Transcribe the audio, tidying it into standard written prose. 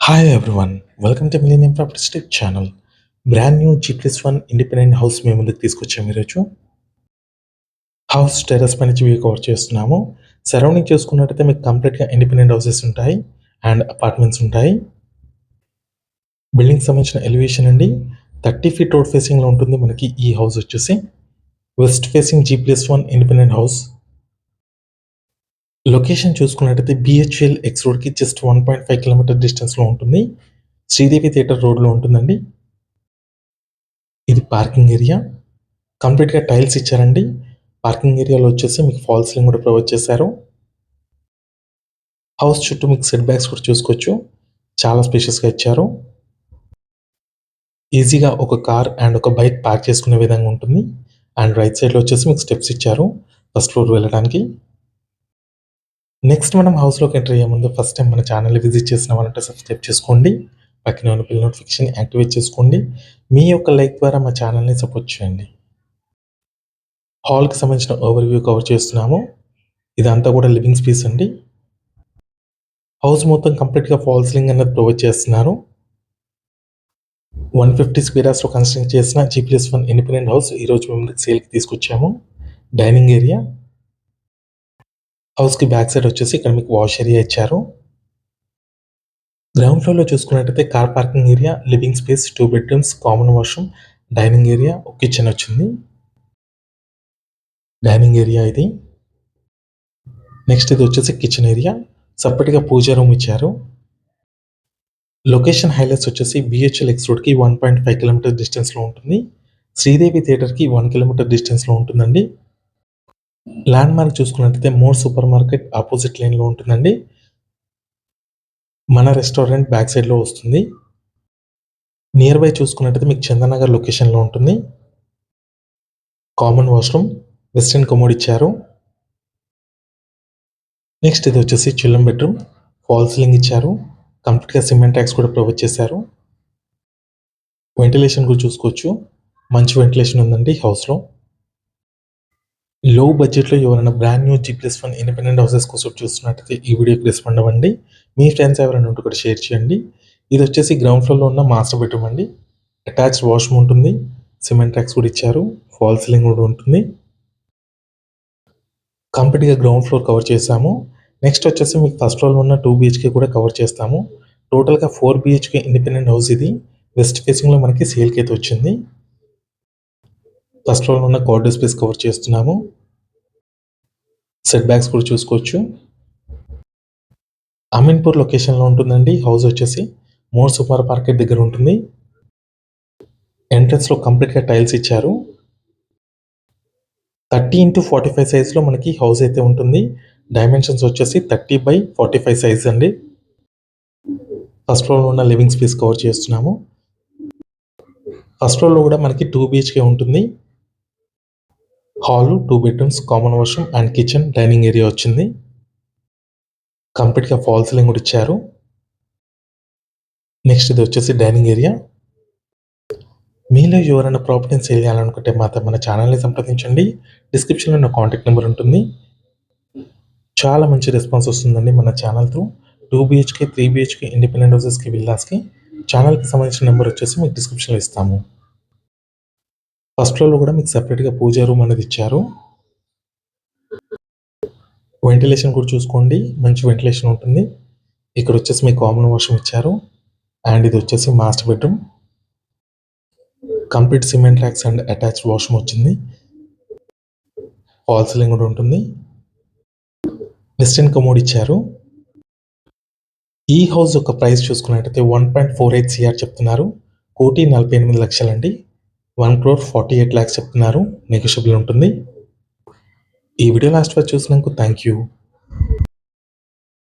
Hi everyone, welcome to Millennium Property Tech channel. Brand new G+1 independent house మేము ముందుకు తీసుకొచ్చాము ఈరోజు. House terrace పై నుంచి వ్యూ కవర్ చేస్తున్నాము. సరౌండింగ్ చూసుకున్నట్టయితే మీకు కంప్లీట్గా ఇండిపెండెంట్ హౌసెస్ ఉంటాయి అండ్ అపార్ట్మెంట్స్ ఉంటాయి. బిల్డింగ్ సంబంధించిన ఎలివేషన్ అండి 30 ఫీట్ రోడ్ ఫేసింగ్లో ఉంటుంది మనకి ఈ హౌస్ వచ్చేసి. West facing G+1 independent house. Location చూసుకున్నట్టయితే BHL ఎక్స్ రోడ్కి జస్ట్ 1.5 కిలోమీటర్ డిస్టెన్స్లో ఉంటుంది. శ్రీదేవి థియేటర్ రోడ్లో ఉంటుందండి. ఇది పార్కింగ్ ఏరియా. కంప్లీట్‌గా టైల్స్ ఇచ్చారండి. పార్కింగ్ ఏరియాలో వచ్చేసి మీకు ఫాల్ సీలింగ్ కూడా ప్రొవైడ్ చేశారు. హౌస్ చుట్టూ మీకు సెట్ బ్యాక్స్ కూడా చూసుకోవచ్చు. చాలా స్పేషియస్‌గా ఇచ్చారు. ఈజీగా ఒక కార్ అండ్ ఒక బైక్ పార్క్ చేసుకునే విధంగా ఉంటుంది. అండ్ రైట్ సైడ్‌లో వచ్చేసి మీకు స్టెప్స్ ఇచ్చారు ఫస్ట్ ఫ్లోర్ వెళ్ళడానికి. నెక్స్ట్ మనం హౌస్‌లోకి ఎంటర్ అయ్యే ముందు ఫస్ట్ టైం మన ఛానల్‌ని విజిట్ చేసిన వాళ్ళంటే సబ్స్క్రైబ్ చేసుకోండి. పక్కనే ఉన్న బెల్ నోటిఫికేషన్ యాక్టివేట్ చేసుకోండి. మీ యొక్క లైక్ ద్వారా మా ఛానల్‌ని సపోర్ట్ చేయండి. హాల్‌కి సంబంధించిన ఓవర్‌వ్యూ కవర్ చేస్తున్నాము. ఇదంతా కూడా లివింగ్ స్పేస్ అండి. హౌస్ మొత్తం కంప్లీట్‌గా ఫాల్ సీలింగ్ అనేది ప్రొవైడ్ చేస్తున్నారు. 150 స్క్వేర్ యార్డ్స్‌లో కన్స్ట్రక్ట్ చేసిన G+1 ఇండిపెండెంట్ హౌస్ ఈరోజు మేము ముందుకు సేల్‌కి తీసుకొచ్చాము. Dining area. హౌస్‌కి బ్యాక్ సైడ్ వచ్చేసి ఇక్కడ మీకు వాష్ ఏరియా ఇచ్చారు. గ్రౌండ్ ఫ్లోర్‌లో చూసుకున్నట్టయితే car parking area, living space, 2 bedrooms, common washroom, dining area, ఒక కిచెన్ వచ్చింది. డైనింగ్ ఏరియా ఇది. నెక్స్ట్ ఇది వచ్చేసి కిచెన్ ఏరియా. సెపరేట్‌గా పూజా రూమ్ ఇచ్చారు. లొకేషన్ హైలైట్స్ వచ్చేసి BHL ఎక్స్ రోడ్‌కి 1.5 కిలోమీటర్ డిస్టెన్స్‌లో ఉంటుంది. శ్రీదేవి థియేటర్‌కి 1 కిలోమీటర్ డిస్టెన్స్‌లో ఉంటుందండి. ల్యాండ్ మార్క్ చూసుకున్నట్టయితే మోర్ సూపర్ మార్కెట్ ఆపోజిట్ లైన్‌లో ఉంటుందండి. మన రెస్టారెంట్ బ్యాక్ సైడ్‌లో వస్తుంది. నియర్ బై చూసుకున్నట్టయితే మీకు చందనగర్ లొకేషన్‌లో ఉంటుంది. కామన్ వాష్‌రూమ్, వెస్టర్న్ కమోడ్ ఇచ్చారు. నెక్స్ట్ ఇది వచ్చేసి చిల్డ్రన్ బెడ్రూమ్, ఫాల్ సీలింగ్ ఇచ్చారు. కంప్లీట్‌గా సిమెంట్ ట్యాక్స్ కూడా ప్రొవైడ్ చేశారు. వెంటిలేషన్ కూడా చూసుకోవచ్చు. మంచి వెంటిలేషన్ ఉందండి హౌస్‌లో. లో బడ్జెట్‌లో ఎవరైనా brand new G+1 independent houses కోసం చూస్తున్నట్టయితే ఈ వీడియోకి రెస్పాండ్ అవ్వండి. మీ ఫ్రెండ్స్ ఎవరైనా ఉంటే కూడా షేర్ చేయండి. ఇది వచ్చేసి గ్రౌండ్ ఫ్లోర్‌లో ఉన్న మాస్టర్ బెడ్రూమ్ అండి. అటాచ్డ్ వాష్‌రూమ్ ఉంటుంది. సిమెంట్ ట్యాక్స్ కూడా ఇచ్చారు. ఫాల్ సీలింగ్ కూడా ఉంటుంది. కంప్లీట్‌గా గ్రౌండ్ ఫ్లోర్ కవర్ చేశాము. నెక్స్ట్ వచ్చేసి మీకు ఫస్ట్ ఫ్లోర్‌లో ఉన్న 2 BHK కూడా కవర్ చేస్తాము. టోటల్‌గా 4 BHK ఇండిపెండెంట్ హౌస్ ఇది. వెస్ట్ ఫేసింగ్‌లో మనకి సేల్‌కి అయితే వచ్చింది. ఫస్ట్ ఫ్లోర్‌లో ఉన్న కార్డర్ స్పేస్ కవర్ చేస్తున్నాము. సెట్ బ్యాక్స్ కూడా చూసుకోవచ్చు. అమీన్పూర్ లొకేషన్‌లో ఉంటుందండి హౌస్ వచ్చేసి. మోర్ సూపర్ మార్కెట్ దగ్గర ఉంటుంది. ఎంట్రన్స్‌లో కంప్లీట్‌గా టైల్స్ ఇచ్చారు. 30x45 సైజ్‌లో మనకి హౌస్ అయితే ఉంటుంది. డైమెన్షన్స్ వచ్చేసి 30/45 సైజ్ అండి. ఫస్ట్ ఫ్లోర్‌లో ఉన్న లివింగ్ స్పేస్ కవర్ చేస్తున్నాము. ఫస్ట్ ఫ్లోర్‌లో కూడా మనకి 2 BHK ఉంటుంది. Hall, 2 bedrooms, common washroom and kitchen, dining area వచ్చింది. కంప్లీట్‌గా ఫాల్ సీలింగ్ కూడా ఇచ్చారు. నెక్స్ట్ ఇది వచ్చేసి డైనింగ్ ఏరియా. మీలో ఎవరైనా ప్రాపర్టీని సేల్ చేయాలనుకుంటే మాత్రం మన ఛానల్‌ని సంప్రదించండి. డిస్క్రిప్షన్‌లో నా కాంటాక్ట్ నెంబర్ ఉంటుంది. చాలా మంచి రెస్పాన్స్ వస్తుందండి మన channel through. 2 BHK, 3 BHK independent హౌసెస్‌కి, విల్లాస్‌కి ఛానల్‌కి సంబంధించిన నెంబర్ వచ్చేసి మీకు డిస్క్రిప్షన్‌లో ఇస్తాము. ఫస్ట్ ఫ్లోర్‌లో కూడా మీకు సెపరేట్‌గా పూజా రూమ్ అనేది ఇచ్చారు. వెంటిలేషన్ కూడా చూసుకోండి. మంచి వెంటిలేషన్ ఉంటుంది. ఇక్కడ వచ్చేసి మీకు కామన్ వాష్‌రూమ్ ఇచ్చారు. అండ్ ఇది వచ్చేసి master bedroom. Complete cement racks and attached washroom వచ్చింది. ఫాల్ సీలింగ్ కూడా ఉంటుంది. వెస్టర్న్ కమోడ్ ఇచ్చారు. ఈ హౌస్ యొక్క ప్రైస్ చూసుకున్నట్టయితే 1.48 CR చెప్తున్నారు. 1,48,00,000 అండి. 1,48,00,000 చెప్తున్నారు. నెగోషియబుల్ ఉంటుంది. ఈ వీడియో లాస్ట్ వరకు చూసినందుకు థ్యాంక్ యూ.